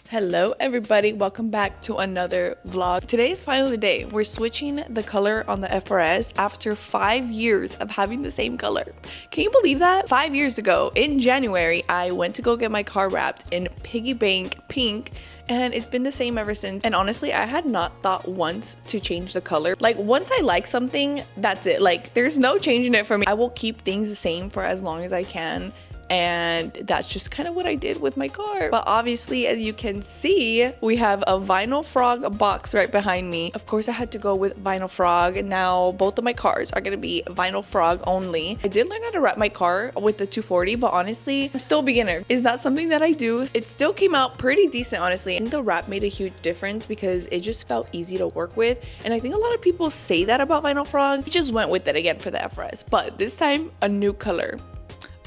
Hello everybody, welcome back to another vlog. Today is finally the day. We're switching the color on the FRS after 5 years of having the same color. Can you believe that? 5 years ago in January, I went to go get my car wrapped in piggy bank pink, and it's been the same ever since. And honestly, I had not thought once to change the color. Like, once I like something, that's it. Like, there's no changing it for me. I will keep things the same for as long as I can. And that's just kind of what I did with my car. But obviously, as you can see, we have a Vinyl Frog box right behind me. Of course, I had to go with Vinyl Frog. Now both of my cars are gonna be Vinyl Frog only. I did learn how to wrap my car with the 240, but honestly, I'm still a beginner. It's not something that I do. It still came out pretty decent, honestly. I think the wrap made a huge difference because it just felt easy to work with. And I think a lot of people say that about Vinyl Frog. We just went with it again for the FRS, but this time a new color.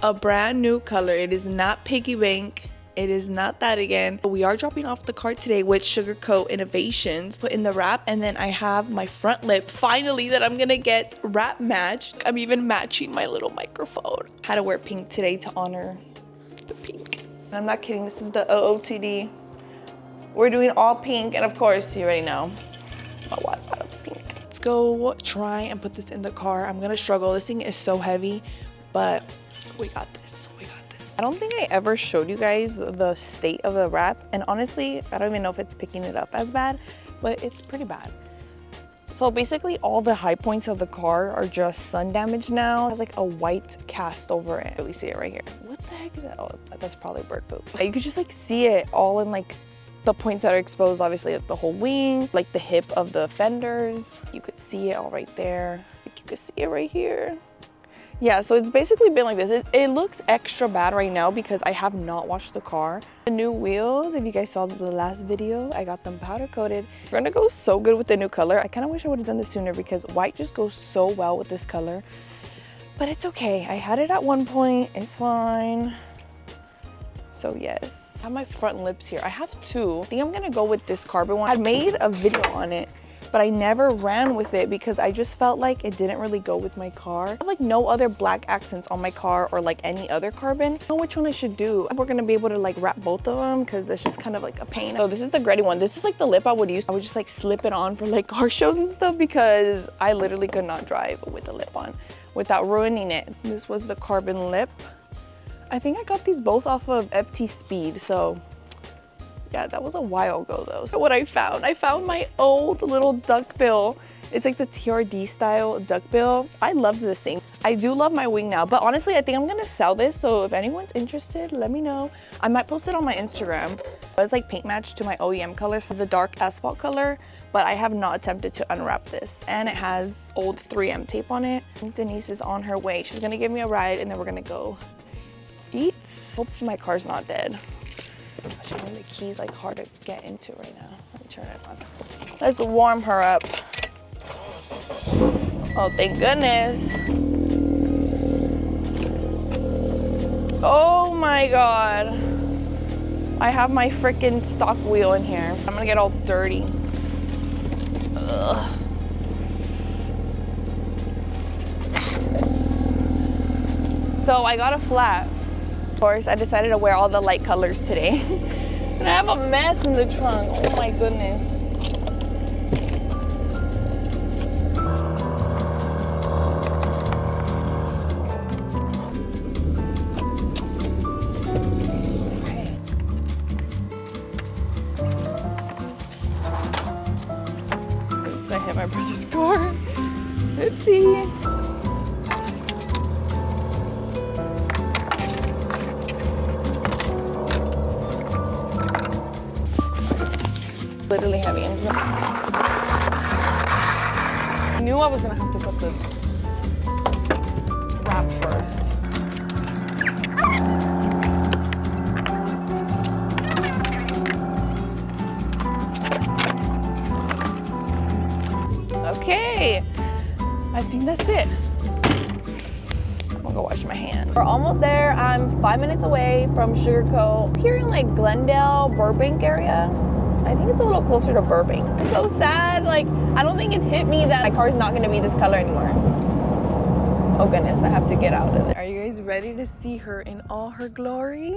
A brand new color. It is not piggy bank. It is not that again. We are dropping off the car today with Sugarcoatinnovations put in the wrap, and then I have my front lip finally that I'm gonna get wrap matched. I'm even matching my little microphone. Had to wear pink today to honor the pink. And I'm not kidding, this is the OOTD. We're doing all pink, and of course you already know my water bottle's pink. Let's go try and put this in the car. I'm gonna struggle. This thing is so heavy, but we got this. We got this. I don't think I ever showed you guys the state of the wrap, and honestly, I don't even know if it's picking it up as bad, but it's pretty bad. So basically, all the high points of the car are just sun damaged now. It has like a white cast over it. We see it right here. What the heck is that? Oh, that's probably bird poop. You could just like see it all in like the points that are exposed, obviously, like the whole wing, like the hip of the fenders. You could see it all right there. Like you could see it right here. Yeah, so it's basically been like this. It looks extra bad right now because I have not washed the car. The new wheels, if you guys saw the last video, I got them powder coated. We're gonna go so good with the new color. I kind of wish I would have done this sooner because white just goes so well with this color. But it's okay. I had it at one point. It's fine. So yes, I have my front lips here. I have two. I think I'm gonna go with this carbon one. I made a video on it, but I never ran with it because I just felt like it didn't really go with my car. I have like no other black accents on my car or like any other carbon. I don't know which one I should do. We're gonna be able to like wrap both of them because it's just kind of like a pain. So this is the gritty one. This is like the lip I would use. I would just like slip it on for like car shows and stuff because I literally could not drive with the lip on without ruining it. This was the carbon lip. I think I got these both off of FT Speed, so yeah, that was a while ago though. So what I found my old little duckbill. It's like the TRD style duckbill. I love this thing. I do love my wing now, but honestly, I think I'm gonna sell this. So if anyone's interested, let me know. I might post it on my Instagram. It's like paint matched to my OEM color. So it's a dark asphalt color, but I have not attempted to unwrap this. And it has old 3M tape on it. Denise is on her way. She's gonna give me a ride and then we're gonna go eat. Hope my car's not dead. Actually, the key's like hard to get into right now. Let me turn it on. Let's warm her up. Oh, thank goodness. Oh my God. I have my freaking stock wheel in here. I'm gonna get all dirty. Ugh. So I got a flat. Of course, I decided to wear all the light colors today. And I have a mess in the trunk. Oh my goodness. Oops, I hit my brother's car. Oopsie. Literally heavy and stuff. I knew I was gonna have to put the wrap first. Okay, I think that's it. I'm gonna go wash my hands. We're almost there. I'm 5 minutes away from Sugarcoat. Here in like Glendale, Burbank area. I think it's a little closer to Burbank. I'm so sad. Like, I don't think it's hit me that my car's not gonna be this color anymore. Oh goodness, I have to get out of there. Are you guys ready to see her in all her glory?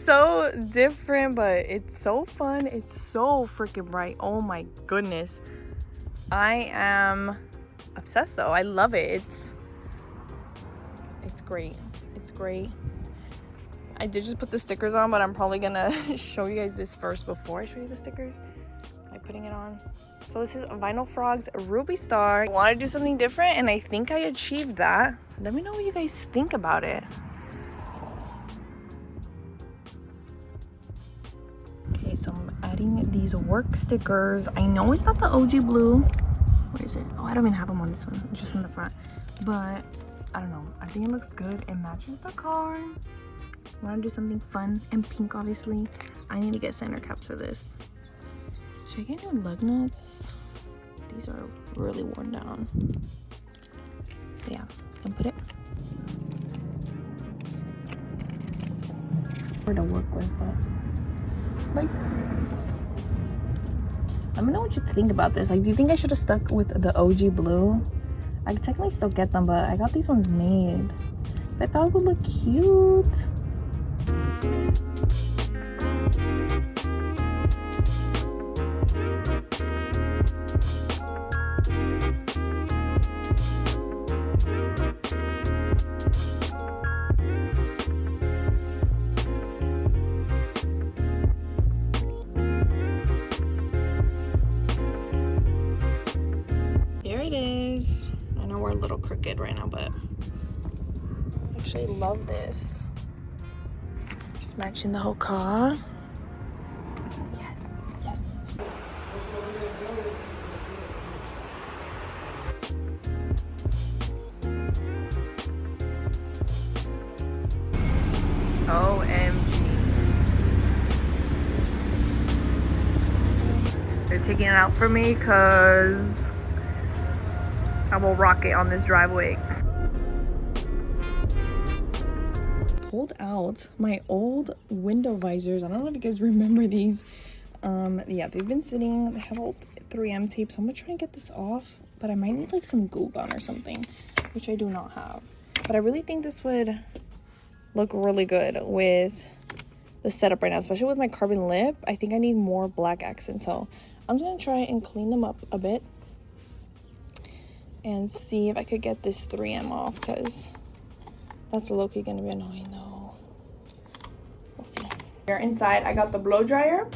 so different, but it's so fun. It's so freaking bright. Oh my goodness. I am obsessed though. I love it. It's great. It's great. I did just put the stickers on, but I'm probably gonna show you guys this first before I show you the stickers by putting it on. So this is Vinyl Frogs Ruby Star. I want to do something different, and I think I achieved that. Let me know what you guys think about it. Okay, so I'm adding these work stickers. I know it's not the OG blue. Where is it? Oh, I don't even have them on this one. It's just in the front. But I don't know. I think it looks good. It matches the car. I want to do something fun and pink, obviously. I need to get center caps for this. Should I get new lug nuts? These are really worn down. But yeah, can put it. Hard to work with, but like this. Let me know what you think about this. Like, do you think I should have stuck with the OG blue? I could technically still get them, but I got these ones made. I thought it would look cute. There it is. I know we're a little crooked right now, but I actually love this. Just matching the whole car. Yes, yes. OMG. They're taking it out for me because I will rock it on this driveway. Pulled out my old window visors. I don't know if you guys remember these. Yeah, they've been sitting. They have old 3M tape, so I'm gonna try and get this off, but I might need like some glue gun or something, which I do not have. But I really think this would look really good with the setup right now, especially with my carbon lip. I think I need more black accent, so I'm just gonna try and clean them up a bit and see if I could get this 3M off, because that's low-key gonna be annoying though. We'll see. Here inside, I got the blow dryer,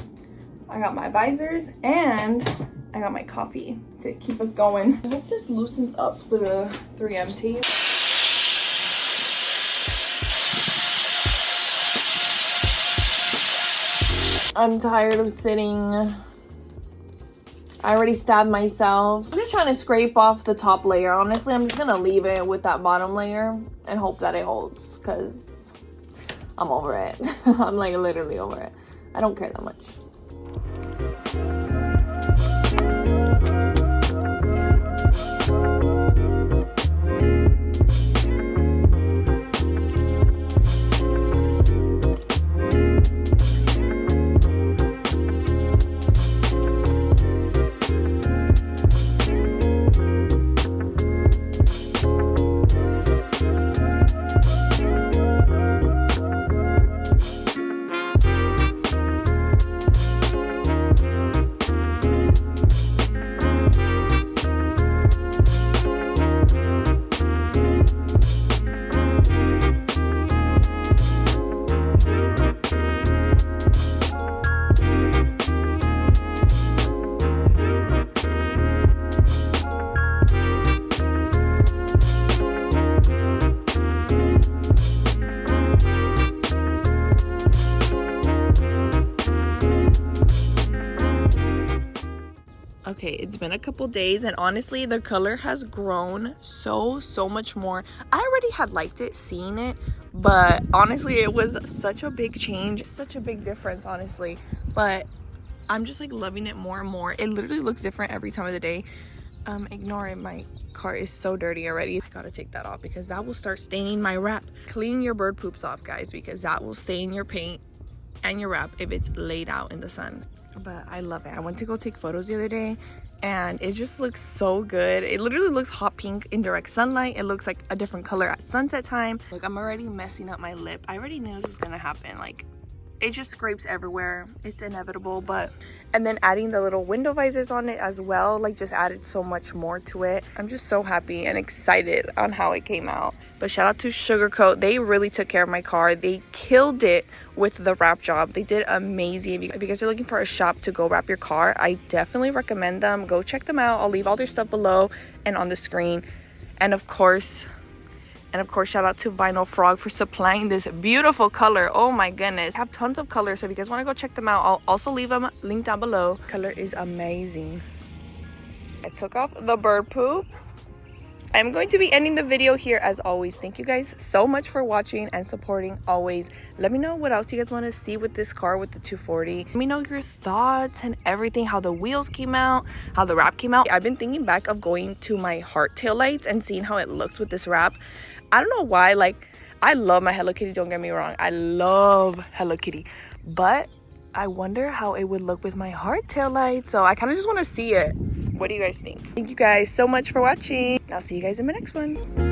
I got my visors, and I got my coffee to keep us going. I hope this loosens up the 3M tape. I'm tired of sitting. I already stabbed myself. I'm just trying to scrape off the top layer. Honestly, I'm just gonna leave it with that bottom layer and hope that it holds, because I'm over it. I'm like literally over it. I don't care that much. Okay, it's been a couple days, and honestly the color has grown so much more. I already had liked it, seeing it, but honestly it was such a big change, such a big difference, honestly. But I'm just like loving it more and more. It literally looks different every time of the day. Ignore it, my car is so dirty already. I gotta take that off because that will start staining my wrap. Clean your bird poops off, guys, because that will stain your paint and your wrap if it's laid out in the sun. But I love it. I went to go take photos the other day and it just looks so good. It literally looks hot pink in direct sunlight. It looks like a different color at sunset time. Like, I'm already messing up my lip. I already knew this was gonna happen. Like, it just scrapes everywhere. It's inevitable. But and then adding the little window visors on it as well, like, just added so much more to it. I'm just so happy and excited on how it came out. But shout out to Sugarcoat. They really took care of my car. They killed it with the wrap job. They did amazing. If you guys are looking for a shop to go wrap your car, I definitely recommend them. Go check them out. I'll leave all their stuff below and on the screen. And of course, shout out to Vinyl Frog for supplying this beautiful color. Oh my goodness. I have tons of colors, so if you guys want to go check them out, I'll also leave them linked down below. Color is amazing. I took off the bird poop. I'm going to be ending the video here as always. Thank you guys so much for watching and supporting always. Let me know what else you guys want to see with this car, with the 240. Let me know your thoughts and everything, how the wheels came out, how the wrap came out. I've been thinking back of going to my heart taillights and seeing how it looks with this wrap. I don't know why, like, I love my Hello Kitty, don't get me wrong. I love Hello Kitty, but I wonder how it would look with my heart taillight. So I kind of just want to see it. What do you guys think? Thank you guys so much for watching. I'll see you guys in my next one.